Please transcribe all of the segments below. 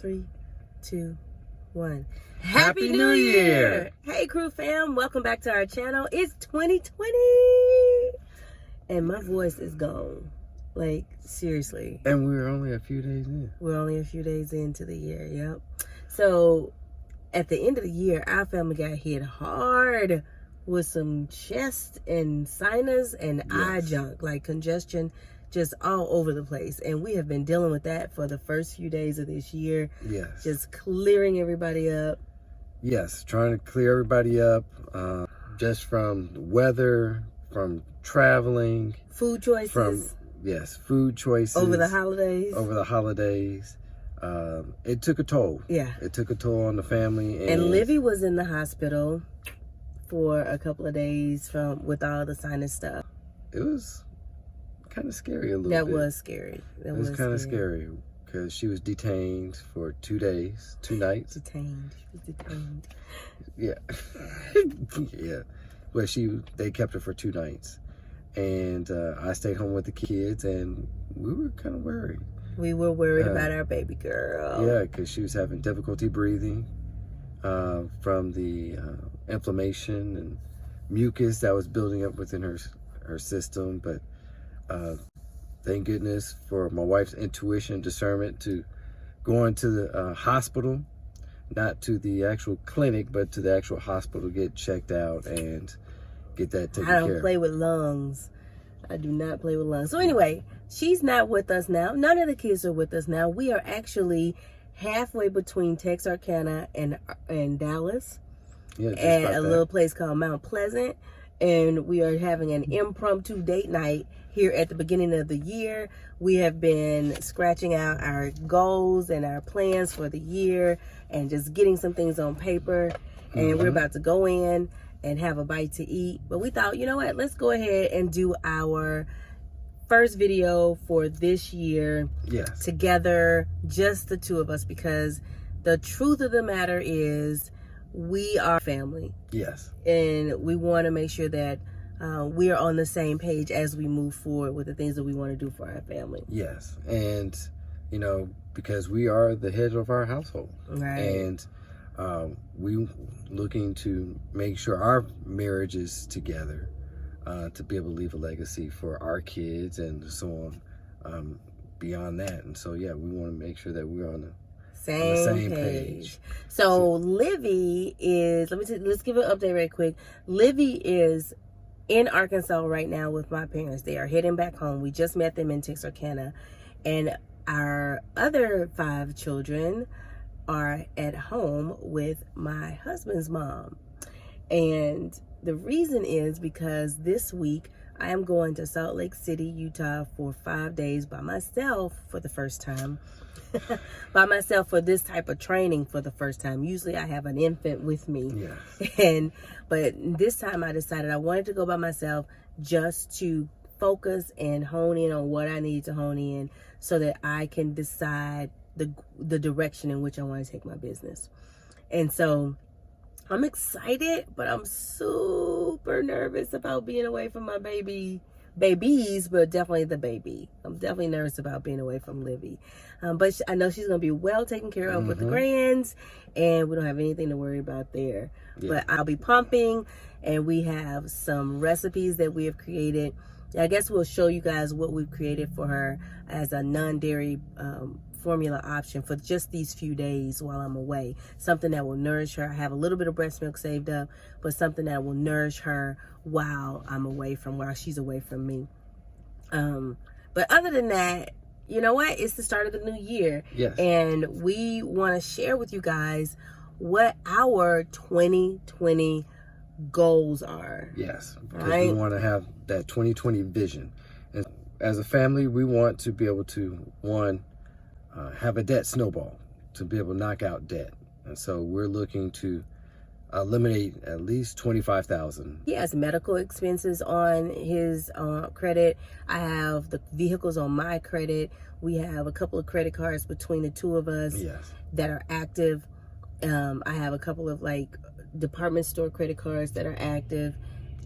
3, 2, 1. Happy New Year! Hey, crew fam. Welcome back to our channel. It's 2020. And my voice is gone. Like, seriously. And we're only a few days in. We're only a few days into the year, yep. So, at the end of the year, our family got hit hard with some chest and sinus and eye junk, like congestion just all over the place. And we have been dealing with that for the first few days of this year. Yes. Just clearing everybody up. Yes, trying to clear everybody up, just from the weather, from traveling. Food choices. Food choices. Over the holidays. It took a toll. Yeah. It took a toll on the family. And Livy was in the hospital for a couple of days with all the sinus stuff. It was kind of scary a little bit. That was scary. It was kind of scary because she was detained for 2 days, 2 nights. Detained. She was detained. Yeah. Yeah. Well, they kept her for 2 nights. And I stayed home with the kids, and we were kind of worried. We were worried about our baby girl. Yeah, because she was having difficulty breathing from the inflammation and mucus that was building up within her system. But thank goodness for my wife's intuition, discernment to go into the hospital, not to the actual clinic, but to the actual hospital, get checked out and get that taken care of. I don't play with lungs. I do not play with lungs. So anyway, she's not with us now. None of the kids are with us now. We are actually halfway between Texarkana and Dallas, at a little place called Mount Pleasant. And we are having an impromptu date night here at the beginning of the year. We have been scratching out our goals and our plans for the year and just getting some things on paper. And we're about to go in and have a bite to eat. But we thought, you know what, let's go ahead and do our first video for this year together, just the two of us, because the truth of the matter is we are family. Yes. And we want to make sure that we are on the same page as we move forward with the things that we want to do for our family. Yes. And, because we are the head of our household. Right. And we looking to make sure our marriage is together, to be able to leave a legacy for our kids and so on, beyond that. And so, yeah, we want to make sure that we're on the same page. So Livy is, let's give an update right quick. Livy is in Arkansas right now with my parents. They are heading back home. We just met them in Texarkana. And our other 5 children are at home with my husband's mom. And the reason is because this week I am going to Salt Lake City, Utah for 5 days by myself for the first time. By myself for this type of training for the first time. Usually I have an infant with me. Yes. But this time I decided I wanted to go by myself just to focus and hone in on what I need to hone in so that I can decide the direction in which I want to take my business. And so I'm excited, but I'm super nervous about being away from my babies, but definitely the baby. I'm definitely nervous about being away from Livy. But I know she's going to be well taken care of with the grands, and we don't have anything to worry about there. Yeah. But I'll be pumping, and we have some recipes that we have created. I guess we'll show you guys what we've created for her as a non-dairy formula option for just these few days while I'm away. Something that will nourish her. I have a little bit of breast milk saved up, but something that will nourish her while she's away from me. But other than that, you know what? It's the start of the new year. Yes. And we want to share with you guys what our 2020 goals are. Yes. Because we want to have that 2020 vision. And as a family, we want to be able to, have a debt snowball, to be able to knock out debt. And so we're looking to eliminate at least $25,000. He has medical expenses on his credit. I have the vehicles on my credit. We have a couple of credit cards between the two of us that are active. I have a couple of department store credit cards that are active.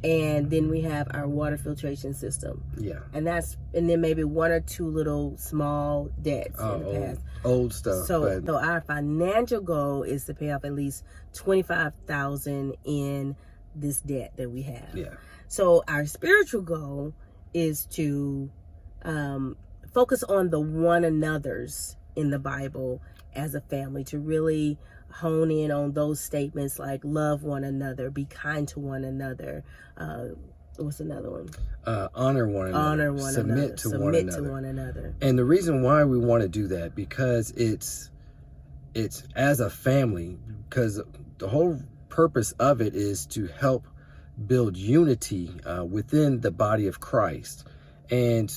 and then we have our water filtration system. Yeah. And then maybe one or two little small debts in the past. Old stuff. So our financial goal is to pay off at least $25,000 in this debt that we have. Yeah. So our spiritual goal is to focus on the one another's in the Bible as a family, to really hone in on those statements like love one another, be kind to one another. What's another one? Honor one another. Honor one Submit another. to Submit to one another. And the reason why we want to do that, because it's as a family, because the whole purpose of it is to help build unity within the body of Christ. And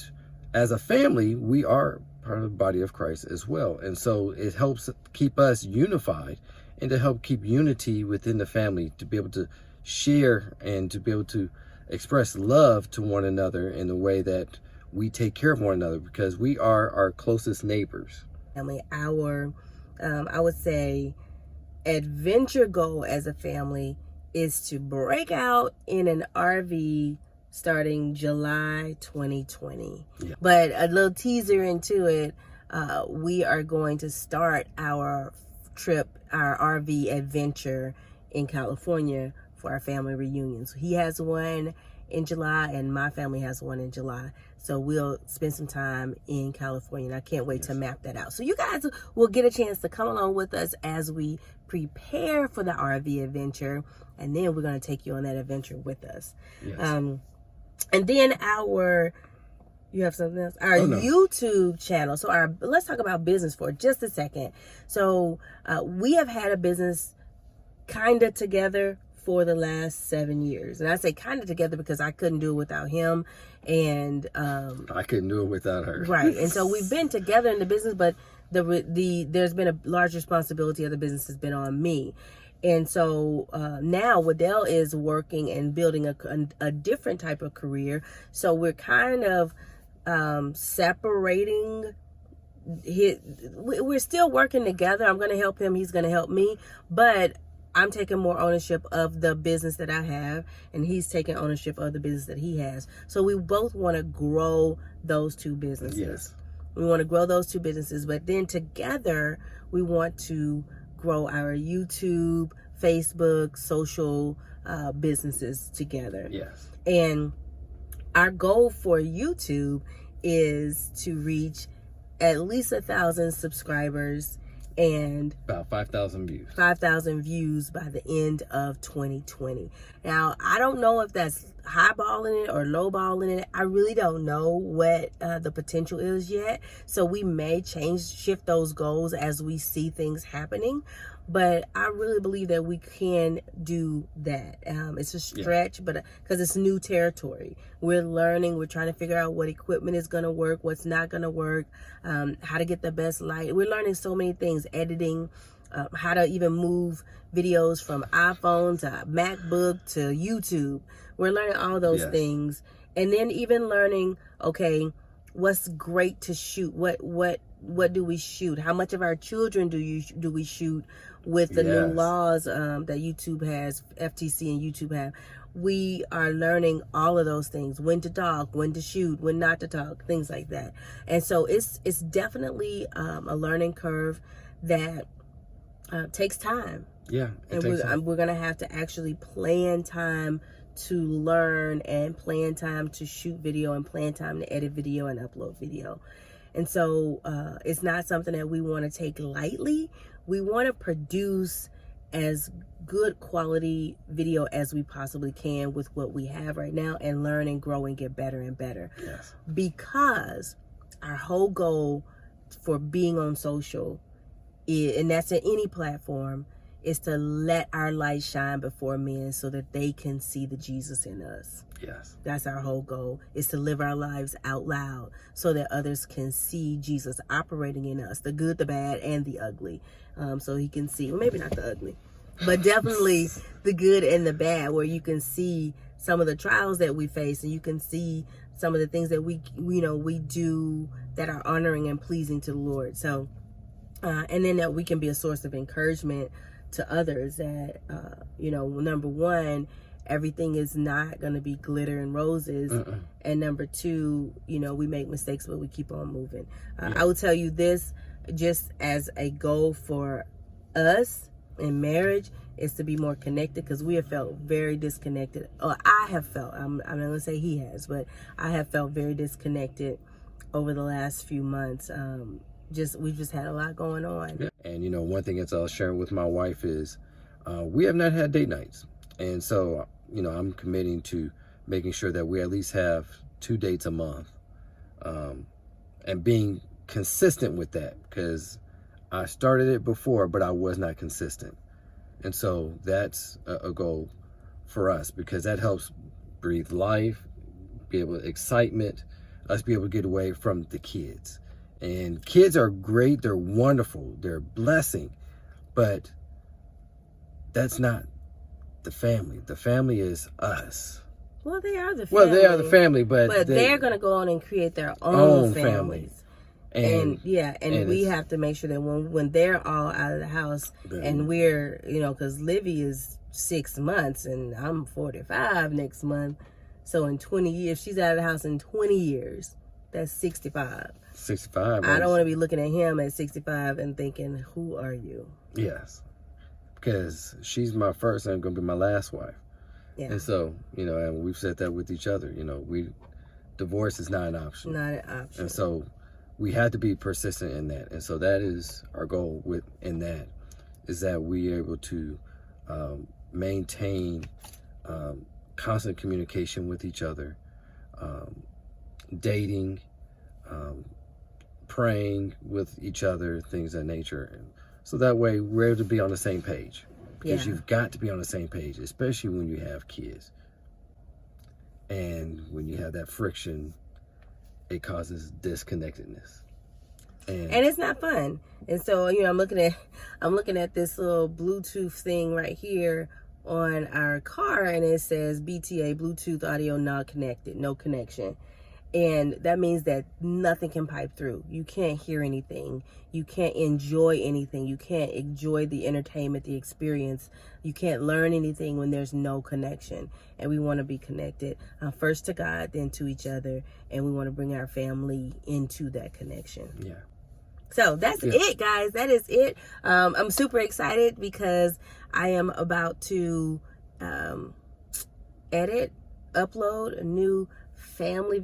as a family, we are part of the body of Christ as well. And so it helps keep us unified and to help keep unity within the family, to be able to share and to be able to express love to one another in the way that we take care of one another, because we are our closest neighbors. Family, our, I would say, adventure goal as a family is to break out in an RV starting July 2020. Yeah. But a little teaser into it, we are going to start our trip, our RV adventure in California for our family reunion. So he has one in July and my family has one in July. So we'll spend some time in California, and I can't wait to map that out. So you guys will get a chance to come along with us as we prepare for the RV adventure, and then we're going to take you on that adventure with us. Yes. And then you have something else? Our YouTube channel. So let's talk about business for just a second. So we have had a business kind of together for the last 7 years. And I say kind of together because I couldn't do it without him. And I couldn't do it without her. Right. And so we've been together in the business, but there's been a large responsibility of the business has been on me. And so now Waddell is working and building a different type of career. So we're kind of separating. We're still working together. I'm going to help him. He's going to help me. But I'm taking more ownership of the business that I have, and he's taking ownership of the business that he has. So we both want to grow those two businesses. Yes. We want to grow those two businesses, but then together we want to grow our YouTube, Facebook, social businesses together. Yes. And our goal for YouTube is to reach at least 1,000 subscribers and about 5,000 views. 5,000 views by the end of 2020. Now, I don't know if that's highballing it or lowballing it. I really don't know what the potential is yet. So we may shift those goals as we see things happening. But I really believe that we can do that. It's a stretch, but because it's new territory. We're learning. We're trying to figure out what equipment is going to work, what's not going to work, how to get the best light. We're learning so many things, editing, how to even move videos from iPhone to MacBook to YouTube. We're learning all those things. And then even learning, okay, what's great to shoot? What do we shoot? How much of our children do we shoot with the new laws that YouTube has, FTC and YouTube have? We are learning all of those things: when to talk, when to shoot, when not to talk, things like that. And so it's definitely a learning curve that takes time. Yeah, and we're gonna have to actually plan time to learn, and plan time to shoot video, and plan time to edit video and upload video. And so it's not something that we want to take lightly. We want to produce as good quality video as we possibly can with what we have right now, and learn and grow and get better and better. Yes. Because our whole goal for being on social, and that's in any platform, is to let our light shine before men so that they can see the Jesus in us. Yes. That's our whole goal, is to live our lives out loud so that others can see Jesus operating in us, the good, the bad, and the ugly. So he can see, well, maybe not the ugly, but definitely the good and the bad, where you can see some of the trials that we face, and you can see some of the things that we do that are honoring and pleasing to the Lord. So, and then that we can be a source of encouragement to others that, number one, everything is not going to be glitter and roses. And number two, you know, we make mistakes, but we keep on moving. I will tell you this, just as a goal for us in marriage, is to be more connected, because we have felt very disconnected. Or I have felt, I'm not going to say he has, but I have felt very disconnected over the last few months. We've just had a lot going on. Yeah. And, you know, one thing that I was sharing with my wife is we have not had date nights. And so, you know, I'm committing to making sure that we at least have 2 dates a month, and being consistent with that, because I started it before, but I was not consistent. And so that's a goal for us, because that helps breathe life, be able to excitement, us be able to get away from the kids. And kids are great, they're wonderful, they're a blessing, but that's not the family. The family is us. Well, they are the family. Well, they are the family, but they're going to go on and create their own families. And we have to make sure that when they're all out of the house, and we're, you know, because Livy is 6 months and I'm 45 next month. So in 20 years, she's out of the house in 20 years. That's 65. 65. I don't want to be looking at him at 65 and thinking, who are you? Yes. Because she's my first and going to be my last wife. Yeah. And so, you know, and we've said that with each other, you know, divorce is not an option. Not an option. And so we had to be persistent in that. And so that is our goal in that, is that we are able to maintain constant communication with each other, dating, praying with each other, things of that nature. And so that way we're able to be on the same page, because you've got to be on the same page, especially when you have kids. And when you have that friction, it causes disconnectedness. And it's not fun. And so, you know, I'm looking at this little Bluetooth thing right here on our car, and it says BTA, Bluetooth audio not connected, no connection. And that means that nothing can pipe through. You can't hear anything. You can't enjoy anything. You can't enjoy the entertainment, the experience. You can't learn anything when there's no connection. And we want to be connected, first to God, then to each other. And we want to bring our family into that connection. Yeah. So that's it, guys. That is it. I'm super excited because I am about to upload a new family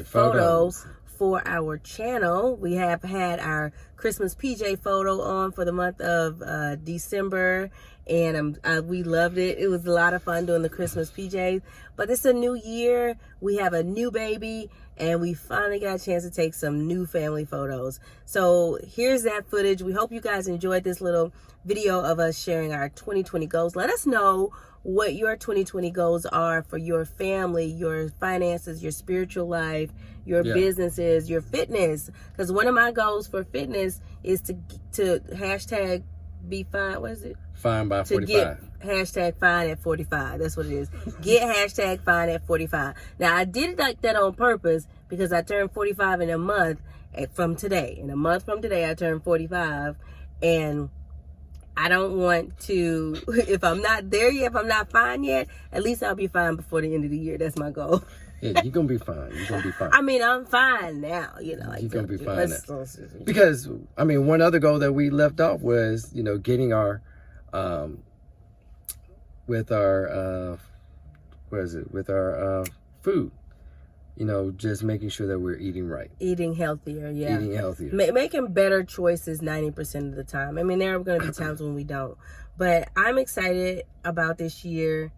photos for our channel. We have had our Christmas PJ photo on for the month of December, and we loved it. It was a lot of fun doing the Christmas PJs. But it's a new year. We have a new baby, and we finally got a chance to take some new family photos. So here's that footage. We hope you guys enjoyed this little video of us sharing our 2020 goals. Let us know what your 2020 goals are for your family, your finances, your spiritual life, your businesses, your fitness. Because one of my goals for fitness is to hashtag be fine. What is it? Fine by 45. To get hashtag fine at 45. That's what it is. Get hashtag fine at 45. Now, I did it like that on purpose because I turned 45 in a month from today. In a month from today, I turned 45. And I don't want to, if I'm not there yet, if I'm not fine yet, at least I'll be fine before the end of the year. That's my goal. Yeah, you're going to be fine. You're going to be fine. I mean, I'm fine now, you know. You're going to be fine now. Because, I mean, one other goal that we left off was, you know, getting our, with our food. You know, just making sure that we're eating right. Eating healthier, yeah. Eating healthier. Making better choices 90% of the time. I mean, there are going to be times when we don't. But I'm excited about this year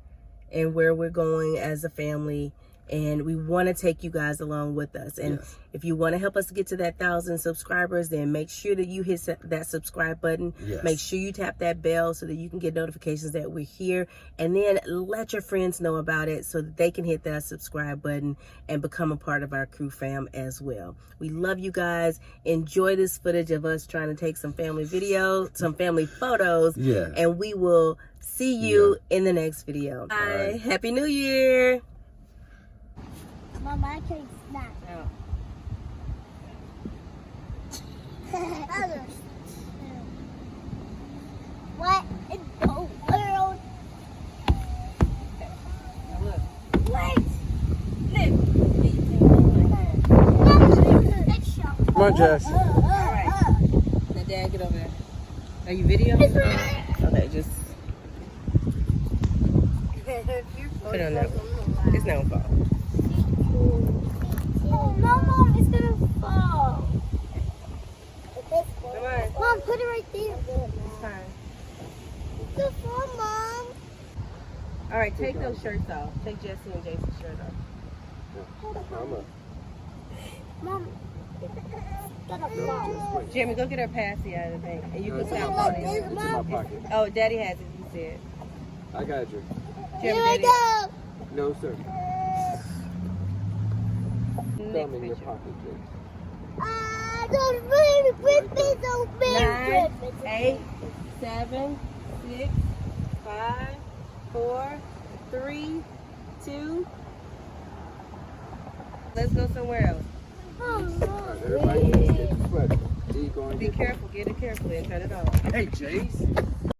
and where we're going as a family. And we want to take you guys along with us. And if you want to help us get to that 1,000 subscribers, then make sure that you hit that subscribe button. Yes. Make sure you tap that bell so that you can get notifications that we're here. And then let your friends know about it so that they can hit that subscribe button and become a part of our crew fam as well. We love you guys. Enjoy this footage of us trying to take some family videos, some family photos. Yeah. And we will see you in the next video. Bye. Right. Happy New Year. Mama, I can't snap. What in the world? on, Jess. Alright. Now, Dad, get over there. Are you videoing? Okay, just put it on that one. It's not gonna fall. Oh, no, Mom, it's gonna fall. Come on. Mom, put it right there. It's fine. It's gonna fall, Mom. Alright, take those shirts off. Take Jesse and Jason's shirt off. Mom, it's gonna fall. Jimmy, go get her passy out of the thing. And you can It's in stop my pocket. playing. It's in my pocket. Oh, Daddy has it, he said. I got you. Jimmy, Here we Daddy. go. No, sir. Next Thumb in your picture. pocket, Jess. Those baby Christmas, those baby 9, Christmas. 8, 7, 6, 5, 4, 3, 2. Let's go somewhere else. Oh, Alright, everybody, get the sweater. D, go and Be get careful, get it carefully and turn it off. Hey, Jace.